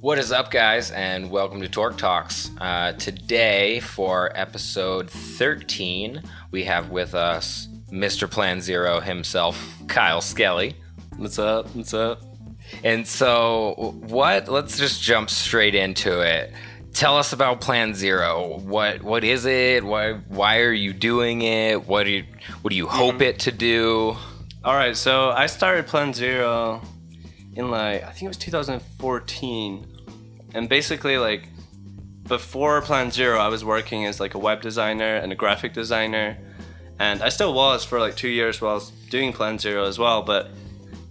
What is up, guys, and welcome to TorqueTalks. Today, for episode 13, we have with us Mr. Plan Zero himself, Kyle Skelly. What's up? And so, let's just jump straight into it. Tell us about Plan Zero. What is it? Why are you doing it? What do you hope it to do? All right, so I started Plan Zero in I think it was 2014, and basically before Plan Zero, I was working as a web designer and a graphic designer, and I still was for 2 years while I was doing Plan Zero as well. But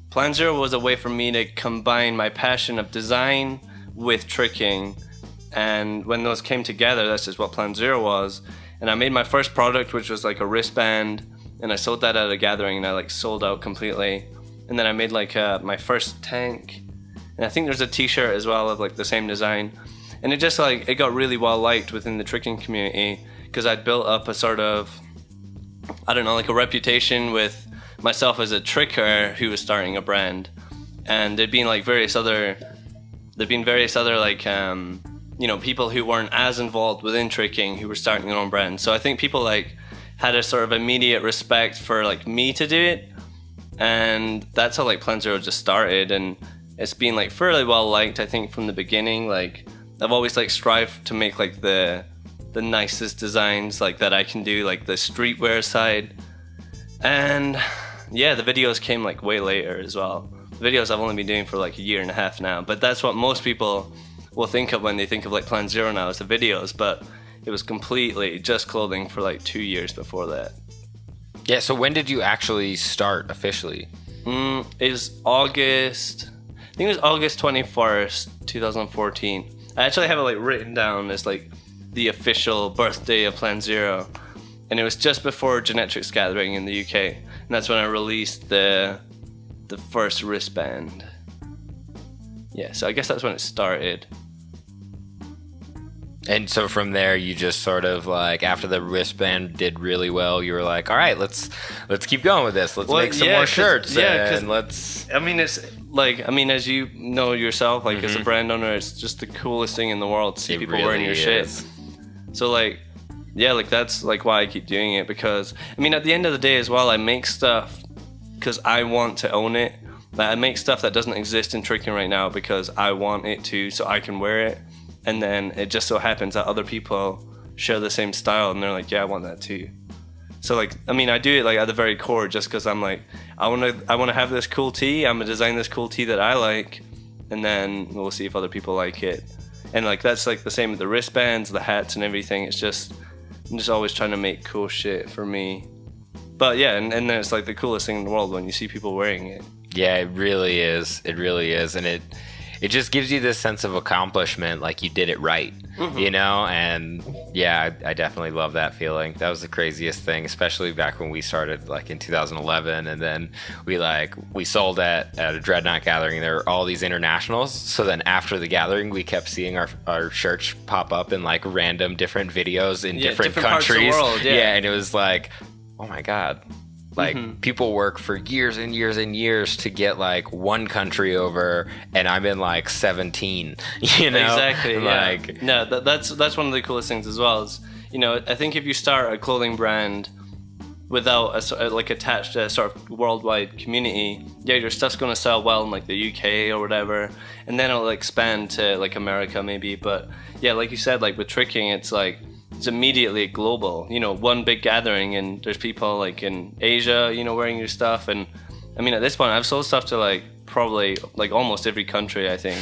Plan Zero was a way for me to combine my passion of design with tricking. And when those came together, that's just what Plan Zero was. And I made my first product, which was a wristband, and I sold that at a gathering, and I sold out completely. And then I made my first tank, and I think there's a t-shirt as well of the same design. And it just it got really well liked within the tricking community, because I'd built up a sort of, I don't know, a reputation with myself as a tricker who was starting a brand. And there'd been various other people who weren't as involved within tricking who were starting their own brand. So I think people had a sort of immediate respect for me to do it, and that's how Plan Zero just started. And it's been fairly well liked, I think, from the beginning. I've always strived to make the nicest designs that I can do, the streetwear side. And yeah, the videos came way later as well. The videos I've only been doing for a year and a half now, but that's what most people will think of when they think of Plan Zero now, is the videos. But it was completely just clothing for 2 years before that. Yeah, so when did you actually start officially? It was August 21st, 2014. I actually have it written down as the official birthday of Plan Zero. And it was just before Genetrics Gathering in the UK. And that's when I released the first wristband. Yeah, so I guess that's when it started. And so from there, you just sort of after the wristband did really well, you were like, all right, let's keep going with this. Let's make some more shirts. And let's. I mean, it's as you know yourself, as a brand owner, it's just the coolest thing in the world to see people wearing your shit. So that's why I keep doing it, because at the end of the day as well, I make stuff because I want to own it. I make stuff that doesn't exist in tricking right now because I want it to, so I can wear it. And then it just so happens that other people share the same style, and they're like, yeah, I want that too. So I do it at the very core just because I'm I want to have this cool tee. I'm gonna design this cool tee that I like, and then we'll see if other people like it. And that's the same with the wristbands, the hats, and everything. It's just, I'm just always trying to make cool shit for me. But yeah, and then it's the coolest thing in the world when you see people wearing it. Yeah, it really is. It really is. And it just gives you this sense of accomplishment, you did it right, And yeah, I definitely love that feeling. That was the craziest thing, especially back when we started in 2011, and then we sold at a Dreadnought gathering. There were all these internationals. So then after the gathering, we kept seeing our shirts pop up in random different videos in different countries. Parts of the world, yeah, and it was oh my God. People work for years and years and years to get one country over, and I'm in 17, Exactly. Yeah. No, that's one of the coolest things as well. Is I think if you start a clothing brand without attached to a sort of worldwide community, yeah, your stuff's gonna sell well in the UK or whatever, and then it'll expand to America maybe. But yeah, like you said, with tricking, it's it's immediately global. One big gathering, and there's people in Asia, wearing your stuff. And at this point, I've sold stuff to probably almost every country, I think.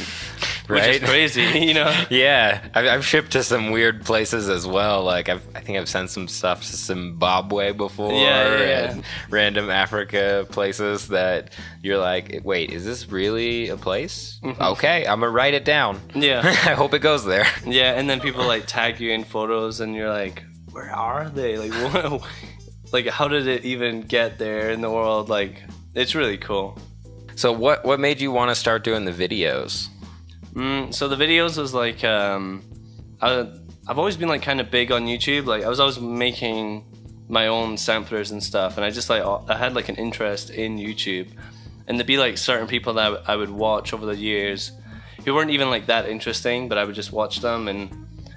Right? Which is crazy, Yeah, I've shipped to some weird places as well. I think I've sent some stuff to Zimbabwe before, and random Africa places that you're wait, is this really a place? Mm-hmm. Okay, I'm gonna write it down. Yeah, I hope it goes there. Yeah, and then people tag you in photos, and you're where are they? What? How did it even get there in the world? It's really cool. So what made you want to start doing the videos? So the videos was I've always been kind of big on YouTube. I was always making my own samplers and stuff, and I just I had an interest in YouTube, and there'd be certain people that I would watch over the years who weren't even like that interesting, but I would just watch them. And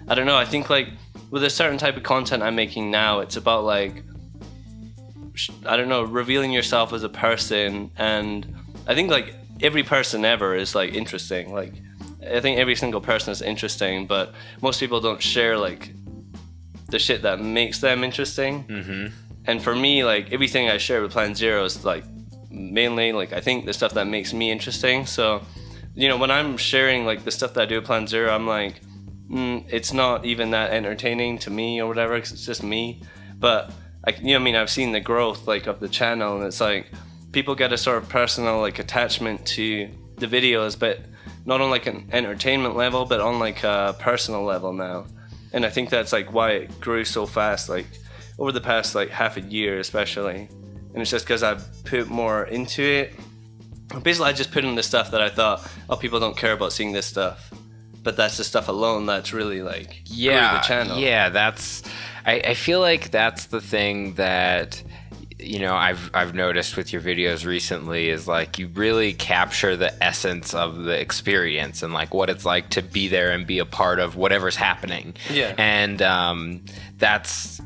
I don't know, I think like with a certain type of content I'm making now, it's about like, I don't know, revealing yourself as a person. And I think like every person ever is like interesting. Like I think every single person is interesting, but most people don't share like the shit that makes them interesting. Mm-hmm. And for me, like everything I share with Plan Zero is like mainly like I think the stuff that makes me interesting. So, you know, when I'm sharing like the stuff that I do at Plan Zero, I'm like, it's not even that entertaining to me or whatever, 'cause it's just me. But I've seen the growth like of the channel, and it's like people get a sort of personal like attachment to the videos, but not on like an entertainment level, but on like a personal level now. And I think that's like why it grew so fast, like over the past like half a year especially. And it's just because I've put more into it. Basically, I just put in the stuff that I thought, oh, people don't care about seeing this stuff. But that's the stuff alone that's really like grew the channel. Yeah, I feel like that's the thing that, you know, I've noticed with your videos recently is like you really capture the essence of the experience and like what it's like to be there and be a part of whatever's happening. Yeah. And that's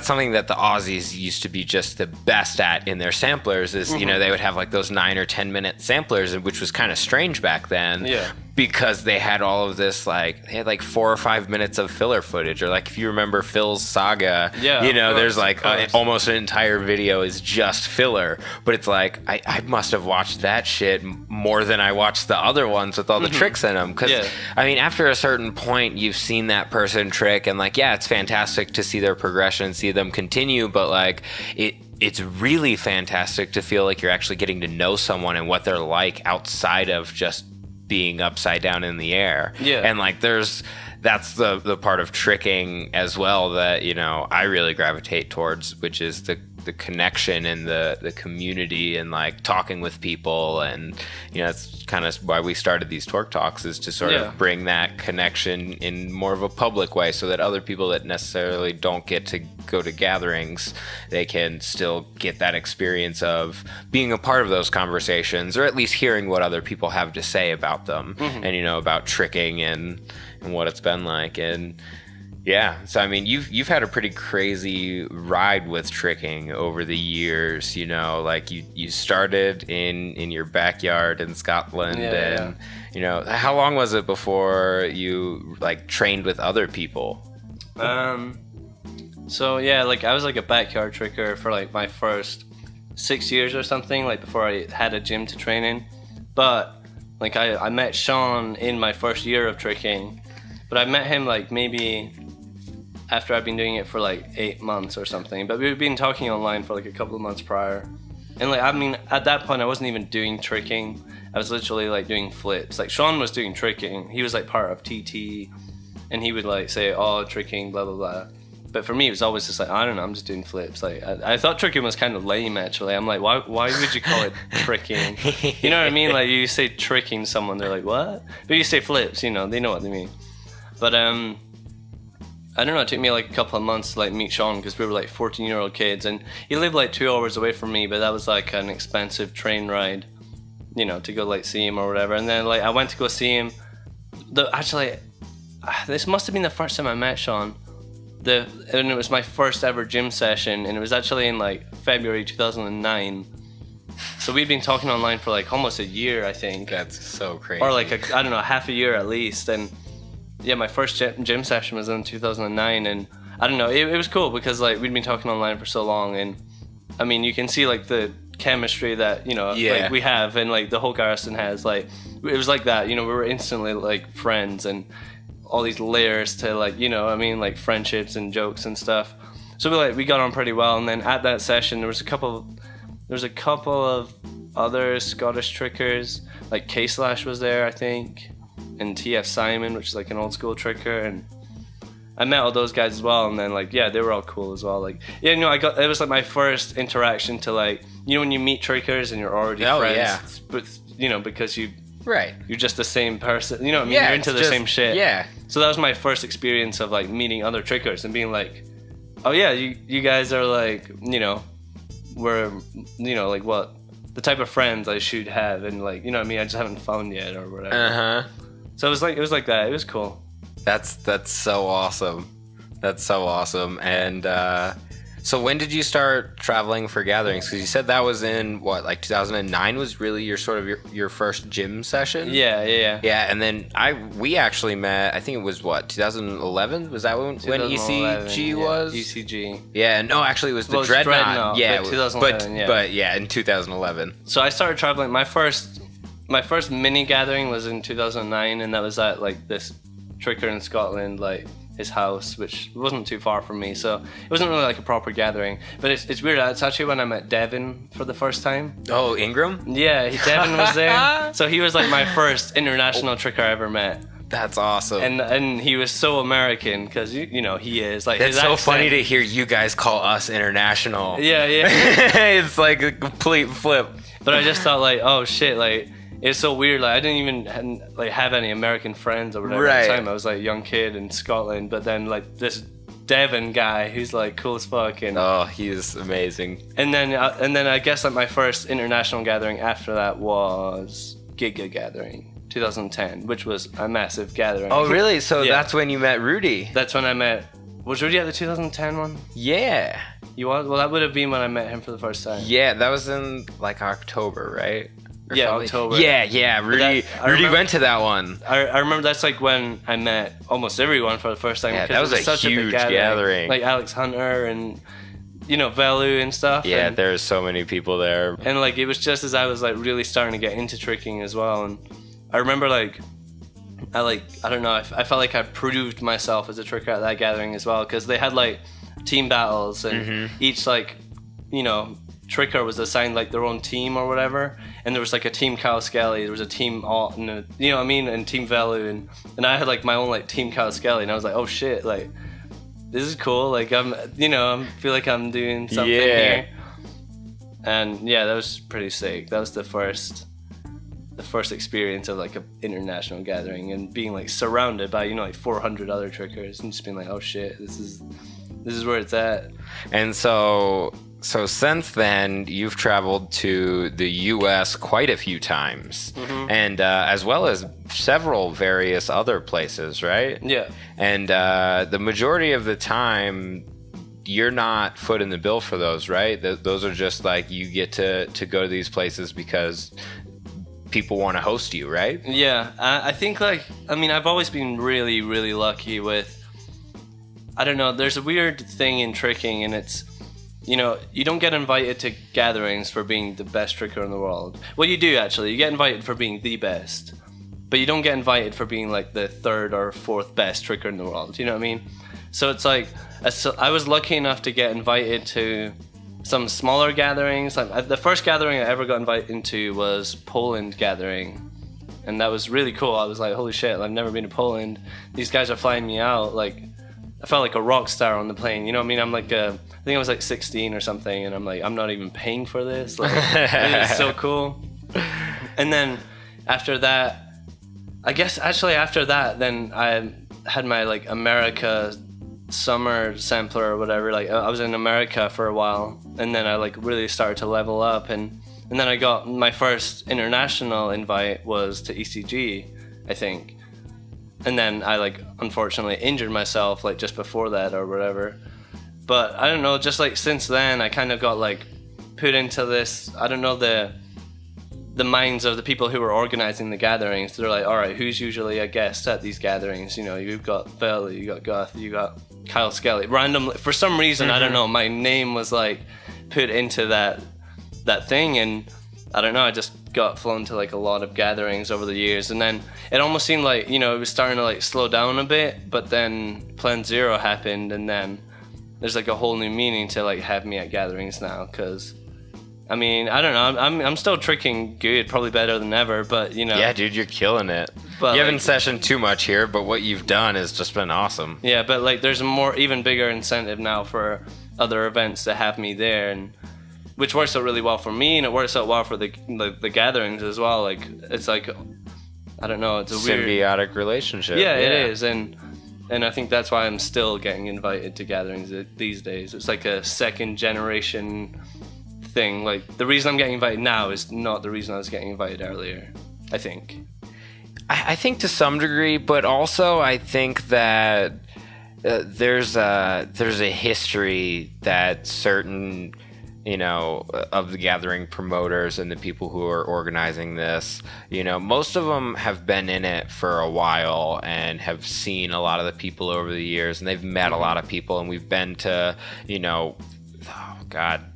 something that the Aussies used to be just the best at in their samplers is, you know, they would have like those 9 or 10 minute samplers, which was kind of strange back then. Yeah. Because they had all of this, like, they had like 4 or 5 minutes of filler footage. Or like, if you remember Phil's saga, you know, there's like almost an entire video is just filler. But it's like, I must have watched that shit more than I watched the other ones with all the tricks in them. Because, I mean, after a certain point, you've seen that person trick. And like, yeah, it's fantastic to see their progression, see them continue. But like, it's really fantastic to feel like you're actually getting to know someone and what they're like outside of just being upside down in the air. Yeah. And like that's the part of tricking as well that, you know, I really gravitate towards, which is the connection and the community and like talking with people. And, you know, that's kind of why we started these Torque Talks, is to sort of bring that connection in more of a public way so that other people that necessarily don't get to go to gatherings, they can still get that experience of being a part of those conversations, or at least hearing what other people have to say about them and, you know, about tricking and what it's been like. And yeah, so I mean, you've had a pretty crazy ride with tricking over the years, you know, like you started in your backyard in Scotland, and you know, how long was it before you like trained with other people? So yeah, like I was like a backyard tricker for like my first 6 years or something, like before I had a gym to train in. But like I met Sean in my first year of tricking, but I met him like maybe after I've been doing it for like 8 months or something. But we've been talking online for like a couple of months prior. And like, I mean, at that point I wasn't even doing tricking. I was literally like doing flips. Like Sean was doing tricking. He was like part of TT, and he would like say, oh, tricking, blah, blah, blah. But for me, it was always just like, I don't know, I'm just doing flips. Like I thought tricking was kind of lame, actually. I'm like, why would you call it tricking? You know what I mean? Like you say tricking someone, they're like, what? But you say flips, you know, they know what they mean. But I don't know, it took me like a couple of months to like meet Sean, because we were like 14-year-old kids, and he lived like 2 hours away from me, but that was like an expensive train ride, you know, to go like see him or whatever. And then like I went to go see him. Actually, this must have been the first time I met Sean. And it was my first ever gym session, and it was actually in like February 2009. So we'd been talking online for like almost a year, I think. That's so crazy. Or like I don't know, half a year at least. And yeah, my first gym session was in 2009, and I don't know, it was cool because like we'd been talking online for so long, and I mean you can see like the chemistry that, you know, like we have, and like the whole garrison has. Like it was like that, you know, we were instantly like friends, and all these layers to like, you know, I mean, like friendships and jokes and stuff. So we got on pretty well. And then at that session there was a couple of other Scottish trickers, like K-Slash was there, I think, and TF Simon, which is like an old school tricker, and I met all those guys as well. And then like, yeah, they were all cool as well. Like, yeah, you know, it was like my first interaction to like, you know, when you meet trickers and you're already friends, but you know, because you're just the same person, you know what I mean? You're into the same shit. Yeah. So that was my first experience of like meeting other trickers and being like, oh yeah, you guys are like, you know, we're, you know, like what the type of friends I should have, and like, you know what I mean? I just haven't found yet or whatever. So it was like that. It was cool. That's so awesome. That's so awesome. And so when did you start traveling for gatherings? Because you said that was in what, like 2009 was really your sort of your first gym session? Yeah. Yeah, and then we actually met, I think it was what, 2011? Was that when ECG was? ECG. Yeah, no, actually it was the Dreadnought. Yeah, but 2011, but yeah, in 2011. So I started traveling. My first mini gathering was in 2009, and that was at like this tricker in Scotland, like his house, which wasn't too far from me, so it wasn't really like a proper gathering. But it's weird. It's actually when I met Devin for the first time. Oh, Ingram? Yeah, Devin was there. So he was like my first international tricker I ever met. That's awesome. And he was so American, because you know he is like. It's so funny to hear you guys call us international. Yeah. It's like a complete flip. But I just thought like, oh shit, like. It's so weird. Like I didn't even have any American friends or whatever at the time. I was like a young kid in Scotland, but then like this Devin guy who's like cool as fuck, and oh, he's amazing. And then I guess like my first international gathering after that was Giga Gathering 2010, which was a massive gathering. Oh really? So that's when you met Rudy. That's when I met. Was Rudy at the 2010 one? Yeah. You was? Well, that would have been when I met him for the first time. Yeah, that was in like October, right? Yeah, October. Yeah. Rudy went to that one. I remember that's like when I met almost everyone for the first time. Yeah, that was such a huge gathering. Like Alex Hunter and Velu and stuff. Yeah, there's so many people there. And like it was just as I was like really starting to get into tricking as well. And I remember I don't know, I felt like I proved myself as a tricker at that gathering as well, because they had like team battles, and each tricker was assigned like their own team or whatever, and there was like a team Kyle Skelly, there was a team Alt, and and team Velu, and I had like my own like team Kyle Skelly, and I was like, oh shit, like this is cool, like I feel like I'm doing something here. And yeah, that was pretty sick. That was the first experience of like an international gathering, and being like surrounded by like 400 other trickers, and just being like, oh shit, this is where it's at. And so since then, you've traveled to the U.S. quite a few times, and as well as several various other places, right? Yeah. And the majority of the time, you're not footing the bill for those, right? Those are just like you get to go to these places because people want to host you, right? Yeah. I think I've always been really, really lucky with, I don't know, there's a weird thing in tricking, and it's, you don't get invited to gatherings for being the best tricker in the world. Well, you do actually. You get invited for being the best, but you don't get invited for being like the third or fourth best tricker in the world. You know what I mean? So it's like, I was lucky enough to get invited to some smaller gatherings. Like the first gathering I ever got invited into was Poland gathering, and that was really cool. I was like, holy shit, I've never been to Poland. These guys are flying me out. Like, I felt like a rock star on the plane. You know what I mean? I'm like I think I was like 16 or something, and I'm like, I'm not even paying for this. Like, it's so cool. And then after that, then I had my like America summer sampler or whatever. Like I was in America for a while, and then I like really started to level up, and then I got my first international invite was to ECG, I think. And then I like unfortunately injured myself like just before that or whatever. But I don't know, just like since then I kind of got like put into this, I don't know, the minds of the people who were organizing the gatherings. They're like, all right, who's usually a guest at these gatherings? You've got Velu, you got Guth, you got Kyle Skelly. Randomly, for some reason, I don't know, my name was like put into that thing, and I don't know, I just got flown to like a lot of gatherings over the years, and then it almost seemed like, it was starting to like slow down a bit, but then Plan Zero happened, and then there's like a whole new meaning to like have me at gatherings now, because I don't know, I'm still tricking good, probably better than ever, but Yeah, dude, you're killing it. But you haven't sessioned too much here, but what you've done has just been awesome. Yeah, but like there's a even bigger incentive now for other events to have me there, and which works out really well for me, and it works out well for the gatherings as well. Like it's like, I don't know, it's a weird symbiotic relationship. Yeah, it is, and I think that's why I'm still getting invited to gatherings these days. It's like a second generation thing. Like the reason I'm getting invited now is not the reason I was getting invited earlier, I think. I think to some degree, but also I think that there's a history that certain, of the gathering promoters and the people who are organizing this, most of them have been in it for a while and have seen a lot of the people over the years, and they've met a lot of people, and we've been to,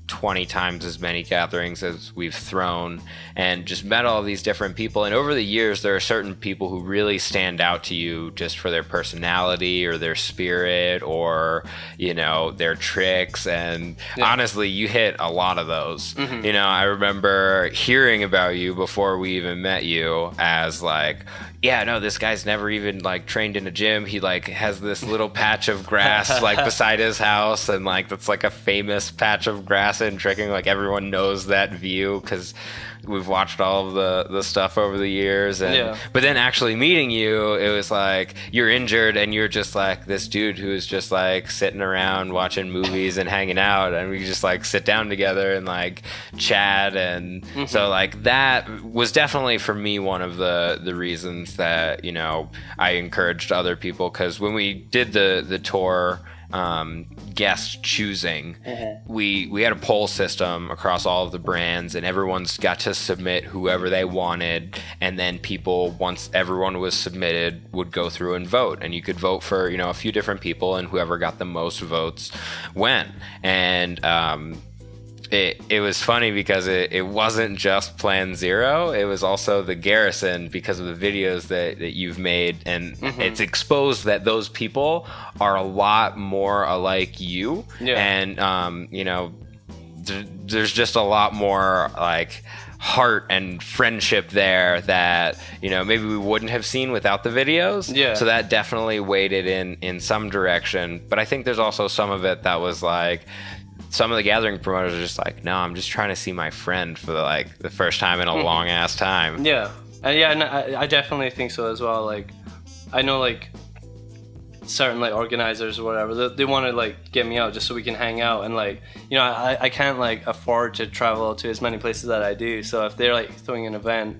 20 times as many gatherings as we've thrown, and just met all these different people. And over the years, there are certain people who really stand out to you just for their personality or their spirit or, their tricks. And honestly, you hit a lot of those. I remember hearing about you before we even met you as like, yeah, no, this guy's never even like trained in a gym. He like has this little patch of grass like beside his house, and like that's like a famous patch of grass in tricking. Like everyone knows that view because we've watched all of the stuff over the years. And but then actually meeting you, it was like you're injured and you're just like this dude who is just like sitting around watching movies and hanging out, and we just like sit down together and like chat. And so like that was definitely for me one of the reasons that I encouraged other people, because when we did the tour guest choosing, we had a poll system across all of the brands, and everyone's got to submit whoever they wanted, and then people, once everyone was submitted, would go through and vote, and you could vote for a few different people, and whoever got the most votes went. And it was funny because it wasn't just Plan Zero, it was also the Garrison, because of the videos that you've made, and it's exposed that those people are a lot more alike you. And there's just a lot more like heart and friendship there that maybe we wouldn't have seen without the videos. So that definitely weighted in some direction, but I think there's also some of it that was like, some of the gathering promoters are just like, no, I'm just trying to see my friend for the first time in a long ass time. And I definitely think so as well. Like, I know like certain like organizers or whatever, they want to like get me out just so we can hang out, and like I can't like afford to travel to as many places that I do. So if they're like throwing an event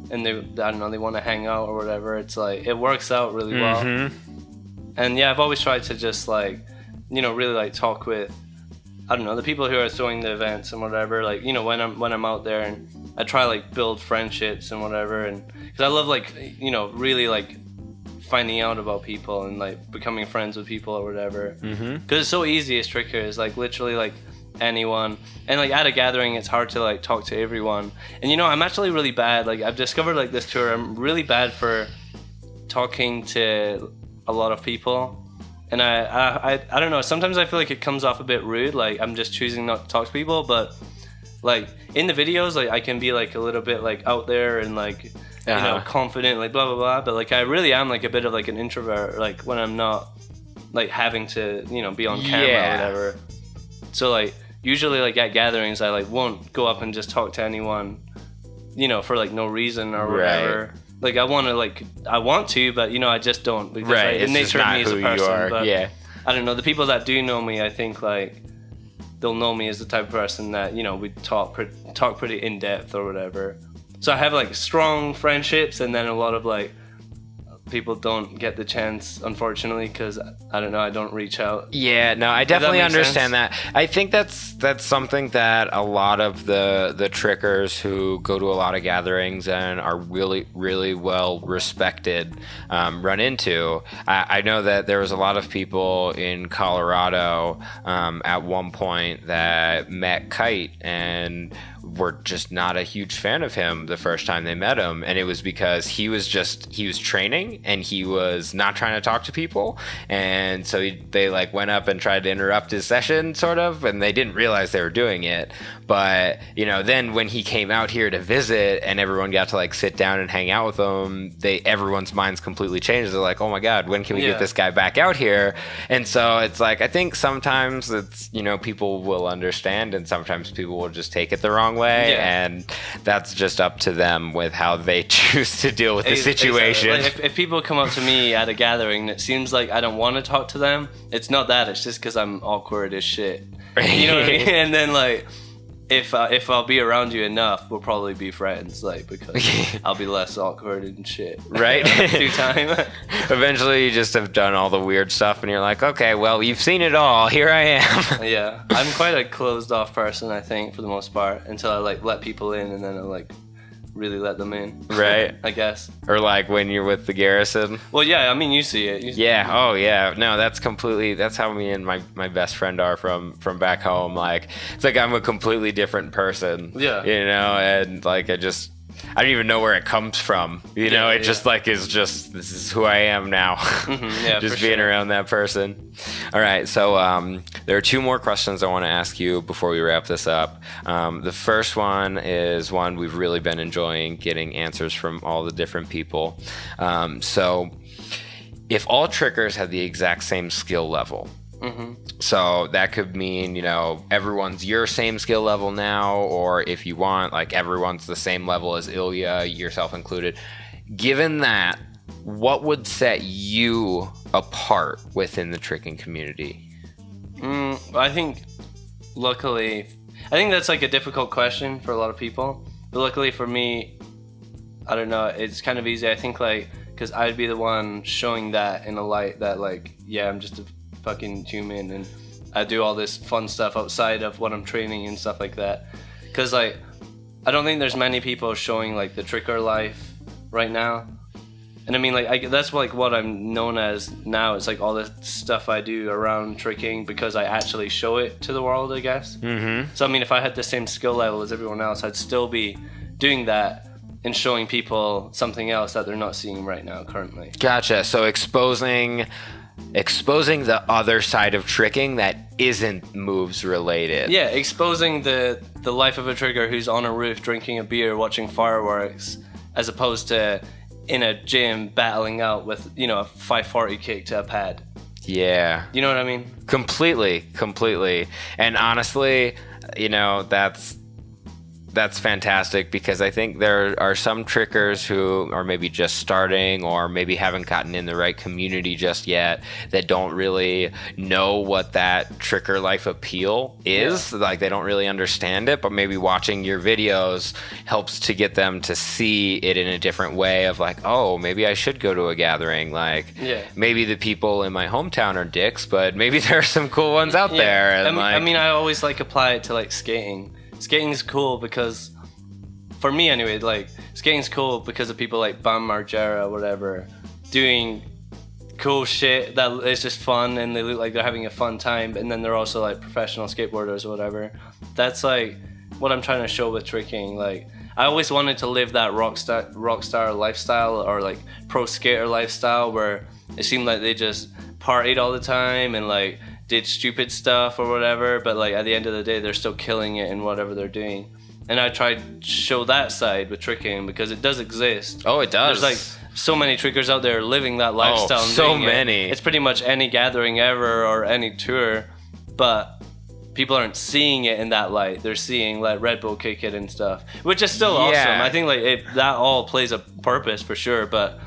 and they want to hang out or whatever, it's like it works out really well. And I've always tried to just like really like talk with the people who are throwing the events and whatever, like, when I'm out there, and I try like build friendships and whatever, and because I love like, really like finding out about people and like becoming friends with people or whatever, because it's so easy as trickers, like literally like anyone, and like at a gathering it's hard to like talk to everyone. And I'm actually really bad, like I've discovered like this tour, I'm really bad for talking to a lot of people. And I don't know, sometimes I feel like it comes off a bit rude, like I'm just choosing not to talk to people, but like in the videos, like I can be like a little bit like out there and like, confident, like blah, blah, blah. But like I really am like a bit of like an introvert, like when I'm not like having to, be on camera or whatever. So like usually like at gatherings, I like won't go up and just talk to anyone, for like no reason or whatever. Like I want to, but I just don't. Because the nature of me as a person. But I don't know. The people that do know me, I think like they'll know me as the type of person that we talk pretty in depth or whatever. So I have like strong friendships, and then a lot of like people don't get the chance, unfortunately, because I don't know, I don't reach out. I definitely understand that. I think that's something that a lot of the trickers who go to a lot of gatherings and are really, really well respected run into. I know that there was a lot of people in Colorado at one point that met Kite and were just not a huge fan of him the first time they met him, and it was because he was training and he was not trying to talk to people, and so they like went up and tried to interrupt his session sort of, and they didn't realize they were doing it. But then when he came out here to visit and everyone got to like sit down and hang out with him, everyone's minds completely changed. They're like, oh my god, when can we get this guy back out here? And so it's like, I think sometimes it's people will understand, and sometimes people will just take it the wrong way, and that's just up to them with how they choose to deal with the situation. Like if people come up to me at a gathering and it seems like I don't want to talk to them, it's not that, it's just because I'm awkward as shit. You know what I mean? And then like if I'll be around you enough, we'll probably be friends, like, because I'll be less awkward and shit. Right? Through time. Eventually, you just have done all the weird stuff, and you're like, okay, well, you've seen it all. Here I am. Yeah, I'm quite a closed off person, I think, for the most part, until I like let people in, and then I like really let them in. Right. I guess. Or like when you're with the garrison. Well, yeah, I mean, you see it. Yeah. Oh, yeah. No, that's how me and my best friend are from back home. Like, it's like I'm a completely different person. Yeah. You know, and like I don't even know where it comes from. You know, it just like is just, this is who I am now. Yeah, just being around that person. All right. So there are 2 more questions I want to ask you before we wrap this up. The first one is one we've really been enjoying getting answers from all the different people. So if all trickers had the exact same skill level, so that could mean, you know, everyone's your same skill level now, or if you want, like everyone's the same level as Ilya, yourself included. Given that, what would set you apart within the tricking community? I think, luckily, I think that's like a difficult question for a lot of people. But luckily for me, I don't know, it's kind of easy. I think like, because I'd be the one showing that in a light that like, yeah, I'm just a fucking human and I do all this fun stuff outside of what I'm training and stuff like that. Because like, I don't think there's many people showing like the tricker life right now. And I mean, like, that's like what I'm known as now. It's like all the stuff I do around tricking because I actually show it to the world, I guess. So I mean, if I had the same skill level as everyone else, I'd still be doing that and showing people something else that they're not seeing right now currently. Gotcha. So exposing the other side of tricking that isn't moves related. Yeah, exposing the life of a trigger who's on a roof drinking a beer watching fireworks, as opposed to in a gym battling out with, you know, a 540 kick to a pad. Yeah. You know what I mean? Completely. And honestly, you know, that's fantastic, because I think there are some trickers who are maybe just starting or maybe haven't gotten in the right community just yet that don't really know what that tricker life appeal is. Like, they don't really understand it, but maybe watching your videos helps to get them to see it in a different way of like, oh, maybe I should go to a gathering. Like, maybe the people in my hometown are dicks, but maybe there are some cool ones out there. And I mean, I always like apply it to like skating. Skating's cool because, for me anyway, like, skating's cool because of people like Bam Margera or whatever, doing cool shit that is just fun and they look like they're having a fun time, and then they're also like professional skateboarders or whatever. That's like what I'm trying to show with tricking. Like, I always wanted to live that rock star lifestyle, or like pro skater lifestyle, where it seemed like they just partied all the time and like did stupid stuff or whatever, but like at the end of the day they're still killing it in whatever they're doing. And I tried to show that side with tricking because it does exist. Oh, it does. There's like so many trickers out there living that lifestyle. Oh, so many. It's pretty much any gathering ever or any tour, but people aren't seeing it in that light. They're seeing like Red Bull kick it and stuff, which is still awesome. I think like that all plays a purpose for sure, but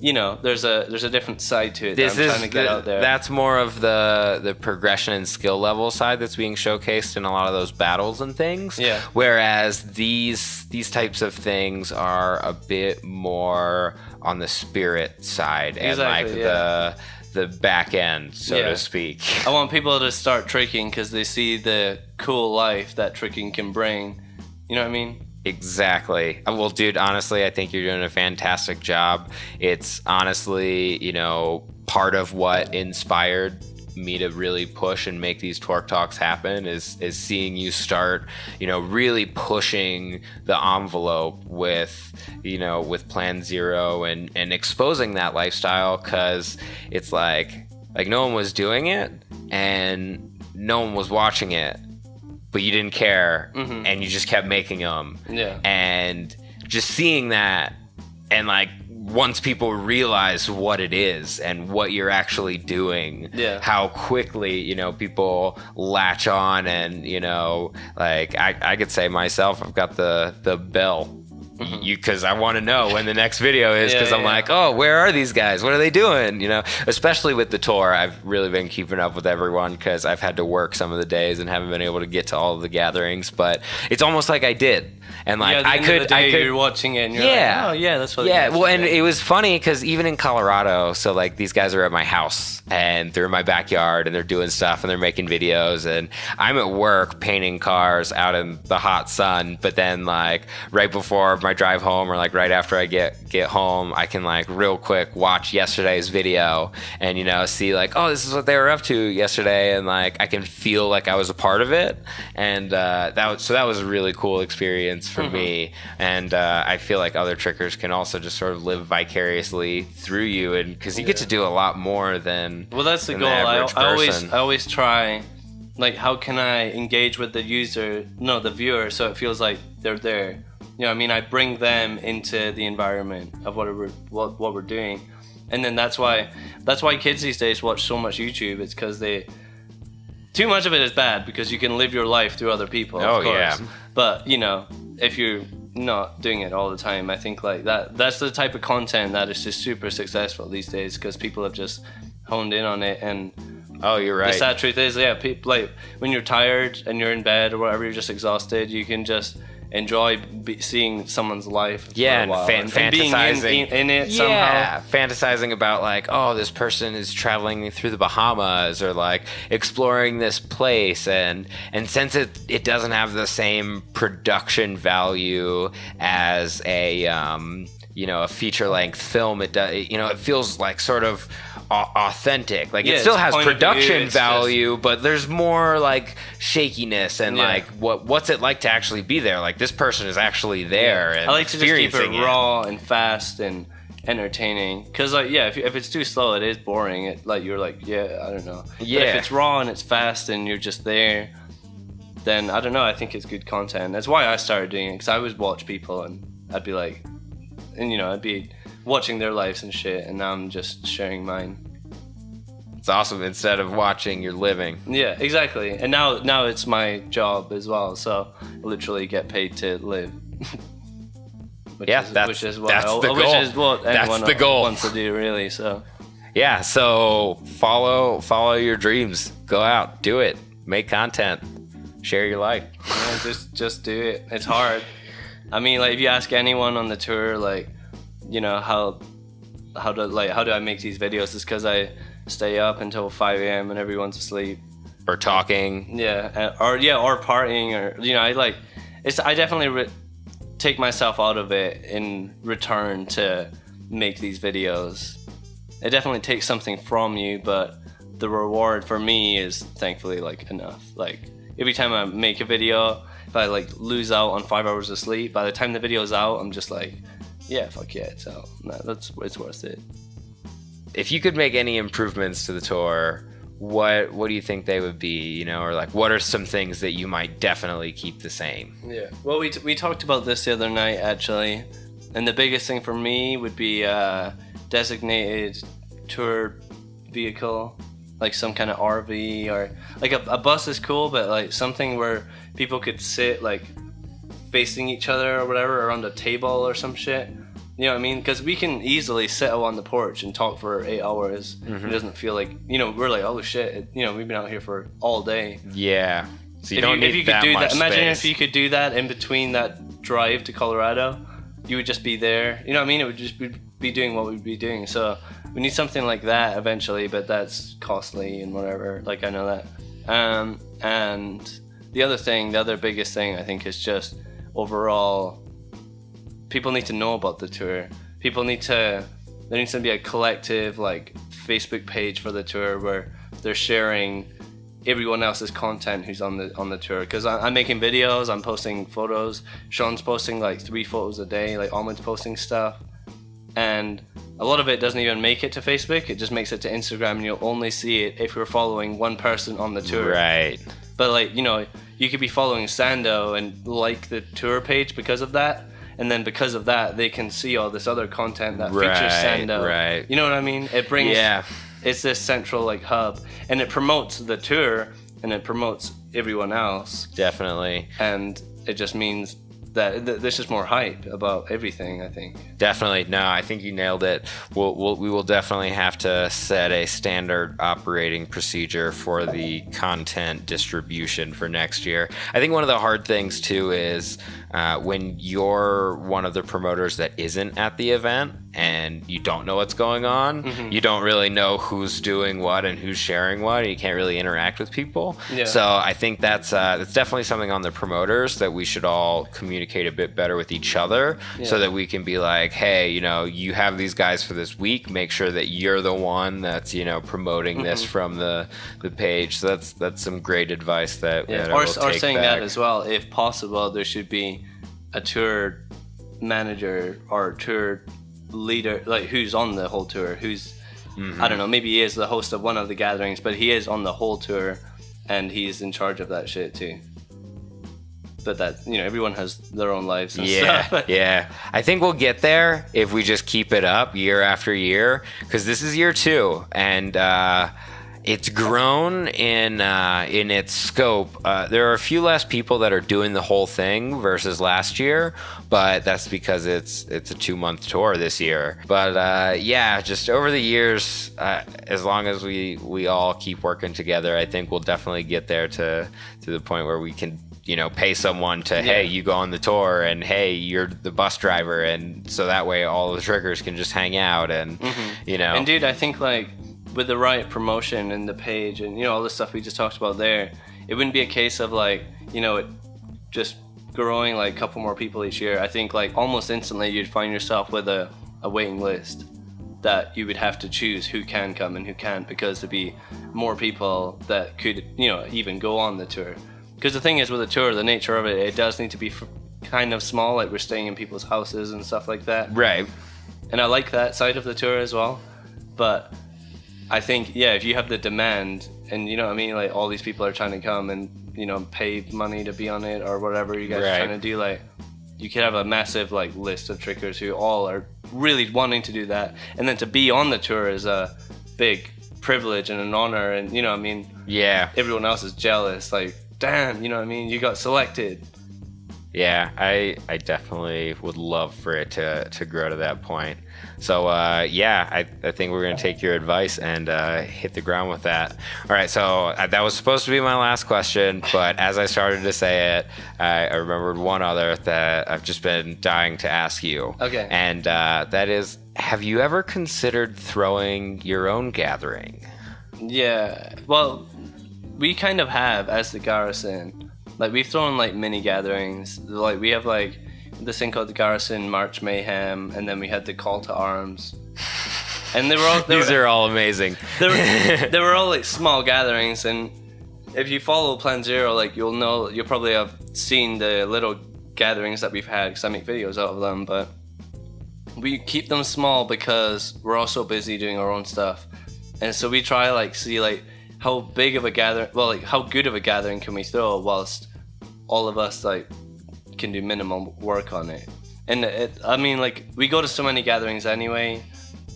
you know, there's a different side to it that I'm trying to get out there. That's more of the progression and skill level side that's being showcased in a lot of those battles and things. Yeah. Whereas these types of things are a bit more on the spirit side and like the back end, so to speak. I want people to start tricking because they see the cool life that tricking can bring. You know what I mean? Exactly. Well, dude, honestly, I think you're doing a fantastic job. It's honestly, you know, part of what inspired me to really push and make these TorqueTalks happen is seeing you start, you know, really pushing the envelope with, you know, with Plan Zero and exposing that lifestyle, because it's like no one was doing it and no one was watching it, but you didn't care, and you just kept making them. Yeah. And just seeing that, and like once people realize what it is and what you're actually doing, how quickly, you know, people latch on. And, you know, like I could say myself, I've got the bell because I want to know when the next video is, because I'm like, oh, where are these guys? What are they doing? You know, especially with the tour, I've really been keeping up with everyone because I've had to work some of the days and haven't been able to get to all of the gatherings, but it's almost like I did. And like I could you're watching it and you're like, oh yeah, that's what well, and it was funny because even in Colorado, so like these guys are at my house and they're in my backyard and they're doing stuff and they're making videos, and I'm at work painting cars out in the hot sun, but then like right before my drive home or like right after I get home, I can like real quick watch yesterday's video and, you know, see like, oh, this is what they were up to yesterday, and like I can feel like I was a part of it, and that was a really cool experience for me, and I feel like other trickers can also just sort of live vicariously through you, and because you get to do a lot more than that's the goal. I always try, like, how can I engage with the viewer, so it feels like they're there. You know what I mean? I bring them into the environment of what we're doing, and then that's why kids these days watch so much YouTube. It's because too much of it is bad, because you can live your life through other people, of course. Yeah. But, you know, if you're not doing it all the time, I think like that's the type of content that is just super successful these days, because people have just honed in on it. And you're right. The sad truth is, people, like, when you're tired and you're in bed or whatever, you're just exhausted, you can just enjoy seeing someone's life for a while, and fantasizing being in it somehow. Fantasizing about like, oh, this person is traveling through the Bahamas or like exploring this place, and since it doesn't have the same production value as a a feature-length film, it feels like sort of authentic. Like, it still has production value, but there's more like shakiness and like what's it like to actually be there? Like, this person is actually there. And I like to just keep it raw and fast and entertaining, because like if it's too slow, it is boring. You're like, I don't know. But if it's raw and it's fast and you're just there, then I don't know, I think it's good content. That's why I started doing it, because I would watch people and I'd be like, and I'd be watching their lives and shit, and now I'm just sharing mine. It's awesome. Instead of watching, you're living. Yeah, exactly. And now it's my job as well, so I literally get paid to live. Which is what anyone wants to do, really. So yeah, so follow your dreams. Go out, do it, make content, share your life. Yeah, just do it. It's hard. I mean, like, if you ask anyone on the tour, like, how do I make these videos? It's because I stay up until 5 a.m. and everyone's asleep, or talking. Or partying, or I definitely take myself out of it in return to make these videos. It definitely takes something from you, but the reward for me is thankfully like enough. Like, every time I make a video, if I like lose out on 5 hours of sleep, by the time the video's out, I'm just like, fuck yeah, it's out. It's worth it. If you could make any improvements to the tour, what do you think they would be? Or like, what are some things that you might definitely keep the same? Yeah. Well, we talked about this the other night, actually, and the biggest thing for me would be a designated tour vehicle, like some kind of RV, or like a bus is cool, but like something where people could sit like facing each other or whatever around a table or some shit. You know what I mean? Because we can easily sit out on the porch and talk for 8 hours. Mm-hmm. It doesn't feel like, we're like, oh shit, we've been out here for all day. Yeah. So you don't need that much space. Imagine if you could do that in between that drive to Colorado. You would just be there. You know what I mean? It would just be doing what we'd be doing. So we need something like that eventually, but that's costly and whatever. Like, I know that. And the other biggest thing, I think, is just overall, people need to know about the tour. There needs to be a collective like Facebook page for the tour where they're sharing everyone else's content who's on the tour. Because I'm making videos, I'm posting photos. Sean's posting like 3 photos a day. Like, Ahmed's posting stuff, and a lot of it doesn't even make it to Facebook. It just makes it to Instagram, and you'll only see it if you're following one person on the tour. Right. But like, you could be following Sando and like the tour page because of that. And then because of that, they can see all this other content that features Sando. Right. You know what I mean? It brings, it's this central like hub, and it promotes the tour, and it promotes everyone else. Definitely. And it just means there's just more hype about everything, I think. Definitely. No, I think you nailed it. We will definitely have to set a standard operating procedure for the content distribution for next year. I think one of the hard things too is when you're one of the promoters that isn't at the event and you don't know what's going on, you don't really know who's doing what and who's sharing what, and you can't really interact with people. Yeah. So I think that's definitely something on the promoters that we should all communicate a bit better with each other, so that we can be like, hey, you have these guys for this week, make sure that you're the one that's promoting this from the page. So that's some great advice that or saying back. That as well, if possible, there should be a tour manager or tour leader, like who's on the whole tour, who's I don't know, maybe he is the host of one of the gatherings, but he is on the whole tour and he's in charge of that shit too. But that, everyone has their own lives and stuff. Yeah. I think we'll get there if we just keep it up year after year, because this is year 2, and it's grown in its scope. There are a few less people that are doing the whole thing versus last year, but that's because it's a 2-month tour this year. But just over the years, as long as we all keep working together, I think we'll definitely get there to the point where we can pay someone to, hey, you go on the tour, and hey, you're the bus driver, and so that way all the triggers can just hang out, and And dude, I think like with the right promotion and the page and all the stuff we just talked about there, it wouldn't be a case of like it just growing like a couple more people each year. I think like almost instantly you'd find yourself with a waiting list that you would have to choose who can come and who can't, because there'd be more people that could even go on the tour. Because the thing is with a tour, the nature of it does need to be kind of small, like we're staying in people's houses and stuff like that. Right. And I like that side of the tour as well. But I think, if you have the demand and, like all these people are trying to come and, pay money to be on it or whatever you guys are trying to do, like you could have a massive like list of trickers who all are really wanting to do that. And then to be on the tour is a big privilege and an honor. And, everyone else is jealous. Like, damn, you got selected. Yeah, I definitely would love for it to grow to that point. So I think we're going to take your advice and hit the ground with that. All right, so that was supposed to be my last question, but as I started to say it, I remembered one other that I've just been dying to ask you. Okay. And that is, have you ever considered throwing your own gathering? Yeah, well, we kind of have as the Garrison. Like we've thrown like mini gatherings. Like we have like this thing called the Garrison March Mayhem, and then we had the Call to Arms. And these are all amazing. They were all like small gatherings, and if you follow Plan Zero, like you'll probably have seen the little gatherings that we've had, because I make videos out of them. But we keep them small because we're all so busy doing our own stuff, and so we try like see like how big of a gathering, well, like how good of a gathering can we throw whilst all of us like can do minimal work on it. And like we go to so many gatherings anyway,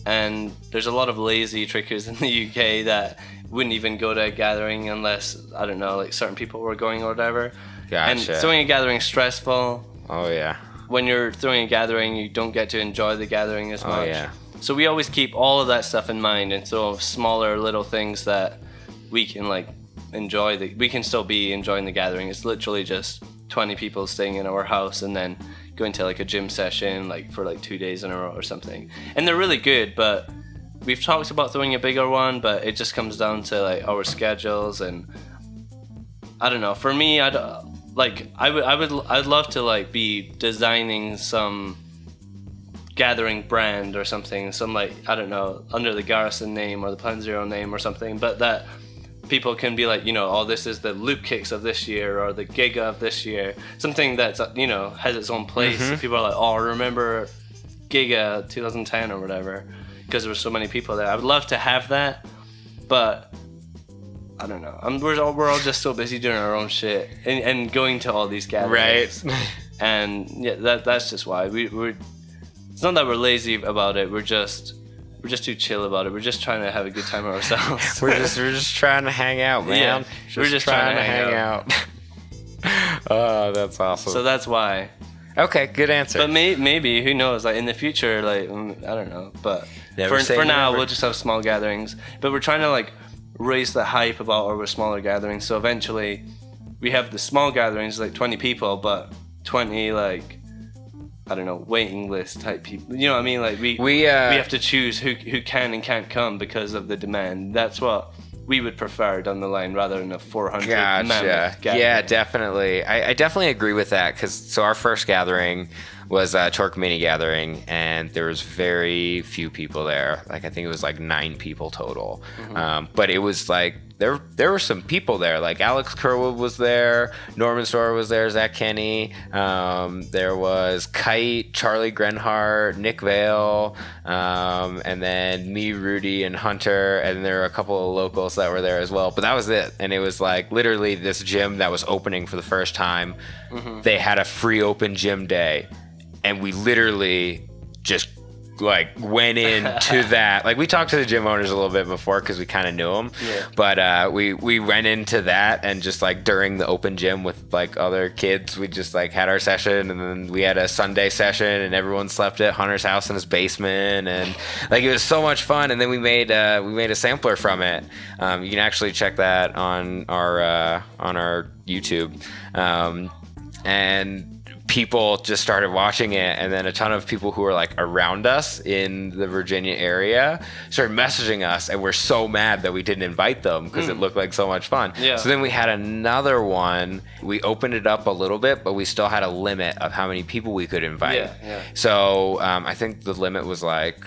and there's a lot of lazy trickers in the UK that wouldn't even go to a gathering unless, I don't know, like certain people were going or whatever. Gotcha. And throwing a gathering is stressful. Oh yeah. When you're throwing a gathering, you don't get to enjoy the gathering as much. Oh yeah. So we always keep all of that stuff in mind and throw smaller little things that we can like enjoy. We can still be enjoying the gathering. It's literally just 20 people staying in our house and then going to like a gym session like for like 2 days in a row or something. And they're really good, but we've talked about throwing a bigger one, but it just comes down to like our schedules. And I don't know, for me, I'd love to like be designing some gathering brand or something, some like, I don't know, under the Garrison name or the Plan Zero name or something, but that people can be like, oh, this is the loop kicks of this year or the Giga of this year, something that's has its own place. People are like, oh, remember Giga 2010 or whatever, because there were so many people there. I would love to have that, but I don't know. We're all just so busy doing our own shit and going to all these gatherings, right? And yeah, that's just why we're. It's not that we're lazy about it. We're just too chill about it. We're just trying to have a good time ourselves. we're just trying to hang out, man. Yeah, we're just trying to hang out. Oh, that's awesome. So that's why. Okay, good answer. But maybe, who knows? Like in the future, like I don't know. But for now, we'll just have small gatherings. But we're trying to like raise the hype about our smaller gatherings. So eventually, we have the small gatherings like 20 people, but 20 like I don't know, waiting list type people. You know what I mean? Like we have to choose who can and can't come because of the demand. That's what we would prefer down the line rather than a 400 Gotcha. Yeah, definitely. I definitely agree with that because our first gathering was a Torque Mini gathering, and there was very few people there. Like I think it was like 9 people total. But it was like there were some people there. Like Alex Kerwood was there, Norman Storer was there, Zach Kenny. There was Kite, Charlie Grenhart, Nick Vale, and then me, Rudy, and Hunter. And there were a couple of locals that were there as well. But that was it. And it was like literally this gym that was opening for the first time. They had a free open gym day. And we literally just like went into that. Like we talked to the gym owners a little bit before because we kind of knew them. Yeah. But we went into that and just like during the open gym with like other kids, we just like had our session, and then we had a Sunday session, and everyone slept at Hunter's house in his basement, and like it was so much fun. And then we made a sampler from it. You can actually check that on our YouTube, and people just started watching it, and then a ton of people who were like around us in the Virginia area started messaging us, and we're so mad that we didn't invite them because it looked like so much fun. Yeah. So then we had another one. We opened it up a little bit, but we still had a limit of how many people we could invite. Yeah. So I think the limit was like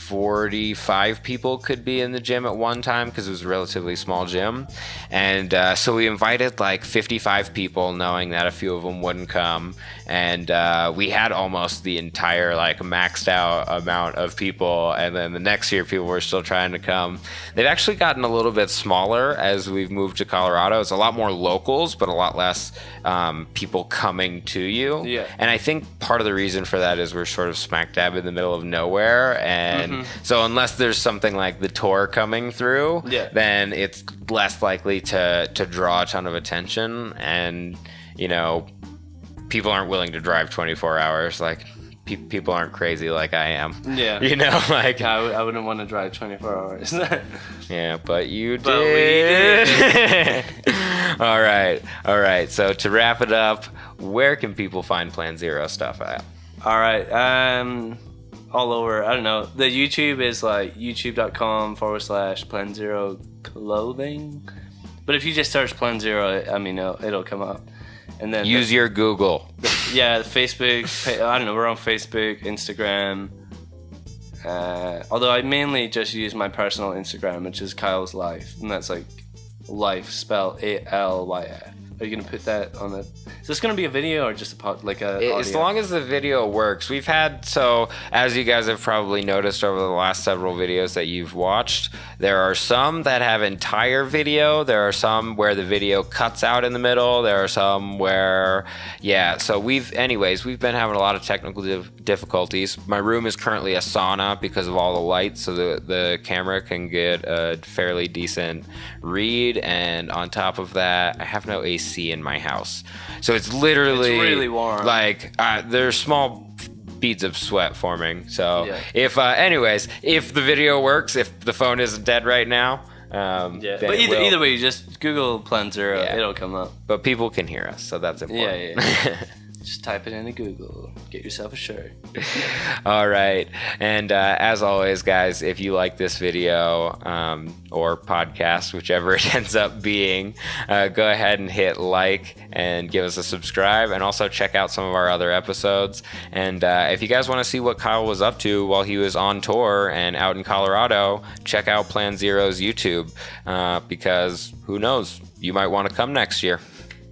45 people could be in the gym at one time because it was a relatively small gym. And so we invited like 55 people, knowing that a few of them wouldn't come. And we had almost the entire like maxed out amount of people. And then the next year people were still trying to come. They've actually gotten a little bit smaller as we've moved to Colorado. It's a lot more locals, but a lot less people coming to you. Yeah. And I think part of the reason for that is we're sort of smack dab in the middle of nowhere. And so unless there's something like the tour coming through, then it's less likely to draw a ton of attention. And, you know, people aren't willing to drive 24 hours. Like, people aren't crazy like I am. Yeah. You know, like... I wouldn't want to drive 24 hours. Yeah, but you did. But we did. All right. So to wrap it up, where can people find Plan Zero stuff at? All right. All over. I don't know. The YouTube is like youtube.com/Plan Zero clothing. But if you just search Plan Zero, I mean, it'll come up. And then use your Google. Yeah, Facebook. I don't know. We're on Facebook, Instagram. Although I mainly just use my personal Instagram, which is Kyle's Life, and that's like life spelled ALYF. Are you gonna put that on the? Is this gonna be a video or just as long as the video works. We've had, so as you guys have probably noticed over the last several videos that you've watched, there are some that have entire video. There are some where the video cuts out in the middle. There are some where, so we've been having a lot of technical difficulties. My room is currently a sauna because of all the lights, so the camera can get a fairly decent read. And on top of that, I have no AC in my house, so it's literally really warm. Like there's small beads of sweat forming. So if the video works, if the phone isn't dead right now, but either way, you just Google Plan Zero, it'll come up. But people can hear us, so that's important. Yeah. Just type it into Google. Get yourself a shirt. All right. And as always, guys, if you like this video or podcast, whichever it ends up being, go ahead and hit like and give us a subscribe, and also check out some of our other episodes. And if you guys want to see what Kyle was up to while he was on tour and out in Colorado, check out Plan Zero's YouTube, because who knows, you might want to come next year.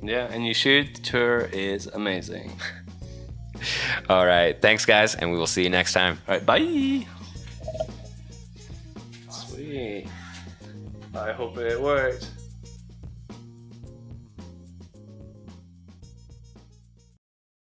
Yeah, and you should. The tour is amazing. All right. Thanks, guys, and we will see you next time. All right, bye. Sweet. I hope it worked.